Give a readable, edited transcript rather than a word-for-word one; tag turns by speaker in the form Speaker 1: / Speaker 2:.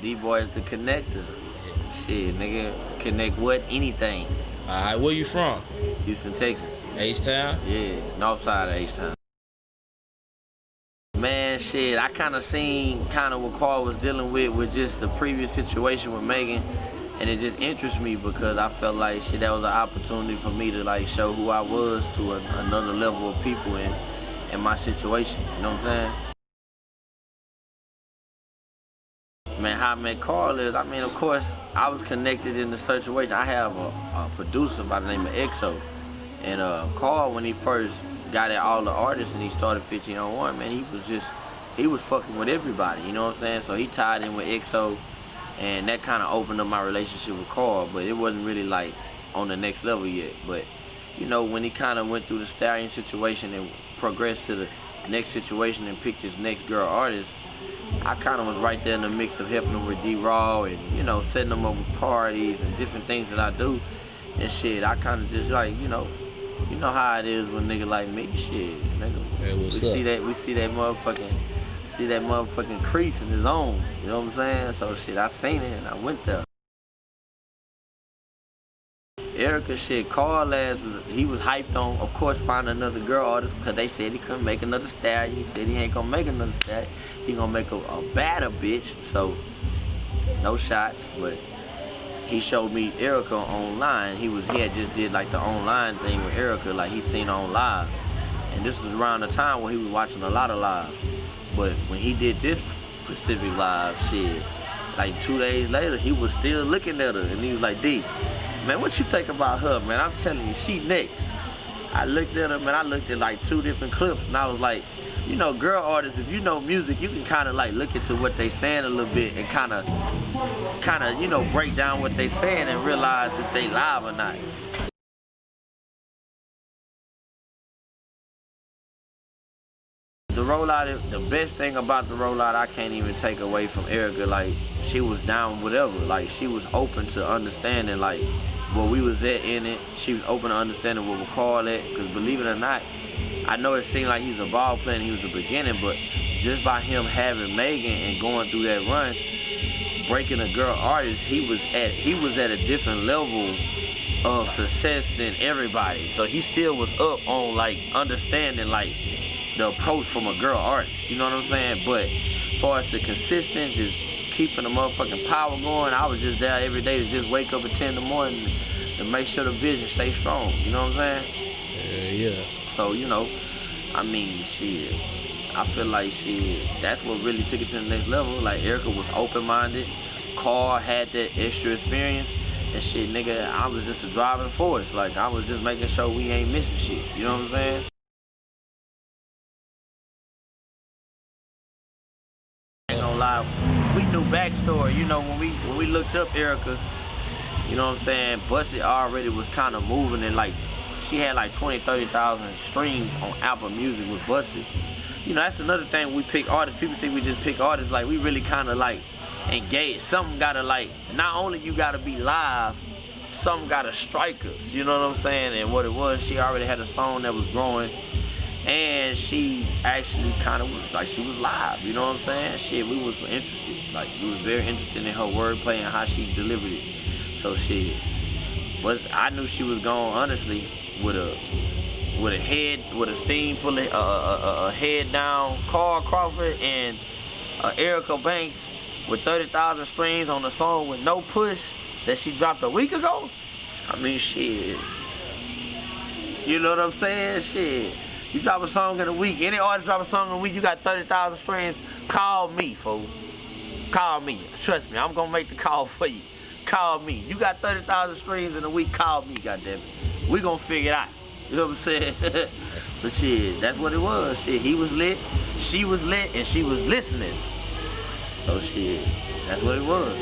Speaker 1: D-Boy is the connector. Shit, nigga, connect what? Anything.
Speaker 2: Alright, where you from?
Speaker 1: Houston, Texas.
Speaker 2: H-Town?
Speaker 1: Yeah, north side of H-Town. Man, shit, I kind of seen what Carl was dealing with just the previous situation with Megan, and it just interests me because I felt like shit, that was an opportunity for me to like show who I was to another level of people in my situation. You know what I'm saying? Man, how I met Carl is, I mean, of course, I was connected in the situation. I have a producer by the name of EXO, and Carl, when he first got at all the artists and he started 1501, man, he was fucking with everybody, you know what I'm saying? So he tied in with EXO, and that kind of opened up my relationship with Carl, but it wasn't really like on the next level yet. But, you know, when he kind of went through the Stallion situation and progressed to the next situation and picked his next girl artist, I kind of was right there in the mix of helping him with D-Raw and, you know, setting him up with parties and different things that I do and shit. I kind of just like, you know how it is with a nigga like me, shit, nigga.
Speaker 2: Hey,
Speaker 1: we see that motherfucking crease in his own, you know what I'm saying? So shit, I seen it and I went there. Erica, shit, Carl he was hyped on, of course, finding another girl artist because they said he couldn't make another Stallion. He said he ain't gonna make another Stallion. He gonna make a badder bitch, so no shots, but he showed me Erica online. He had just did like the online thing with Erica, like he seen her on live. And this was around the time when he was watching a lot of lives. But when he did this specific live, shit, like 2 days later, he was still looking at her and he was like, D, man, what you think about her, man? I'm telling you, she next. I looked at her, man, I looked at like 2 different clips and I was like, you know, girl artists, if you know music, you can kind of like look into what they saying a little bit and kind of, you know, break down what they saying and realize if they live or not. The rollout, the best thing about the rollout, I can't even take away from Erica. Like, she was down with whatever. Like, she was open to understanding, like, where we was at in it. She was open to understanding what we call it. Because believe it or not, I know it seemed like he's a ball player and he was a beginner, but just by him having Megan and going through that run, breaking a girl artist, he was at a different level of success than everybody. So he still was up on like understanding like the approach from a girl artist, you know what I'm saying? But as far as the consistent, just keeping the motherfucking power going, I was just there every day to just wake up at 10 in the morning to make sure the vision stay strong, you know what I'm saying?
Speaker 2: Yeah.
Speaker 1: So, you know, I mean, shit, I feel like shit, that's what really took it to the next level. Like, Erica was open-minded, Carl had that extra experience, and shit, nigga, I was just a driving force. Like, I was just making sure we ain't missing shit, you know what I'm saying? I ain't gonna lie, we knew backstory, you know, when we looked up Erica, you know what I'm saying, Busted already was kind of moving and like, she had like 20,000-30,000 streams on Apple Music with Busted. You know, that's another thing, we pick artists. People think we just pick artists. Like, we really kind of like engage. Something gotta like, not only you gotta be live, something gotta strike us. You know what I'm saying? And what it was, she already had a song that was growing. And she actually kind of like, she was live. You know what I'm saying? Shit, we was interested. Like, we was very interested in her wordplay and how she delivered it. So shit. But I knew she was gone, honestly, with a steam full of a head down Carl Crawford and Erica Banks with 30,000 streams on the song with no push that she dropped a week ago. I mean, shit. You know what I'm saying? Shit. You drop a song in a week. Any artist drop a song in a week, you got 30,000 streams. Call me, fool. Call me. Trust me, I'm gonna make the call for you. Call me. You got 30,000 streams in a week, call me, goddammit. We gonna figure it out. You know what I'm saying? But shit, that's what it was. Shit, he was lit, she was lit, and she was listening. So shit, that's what it was.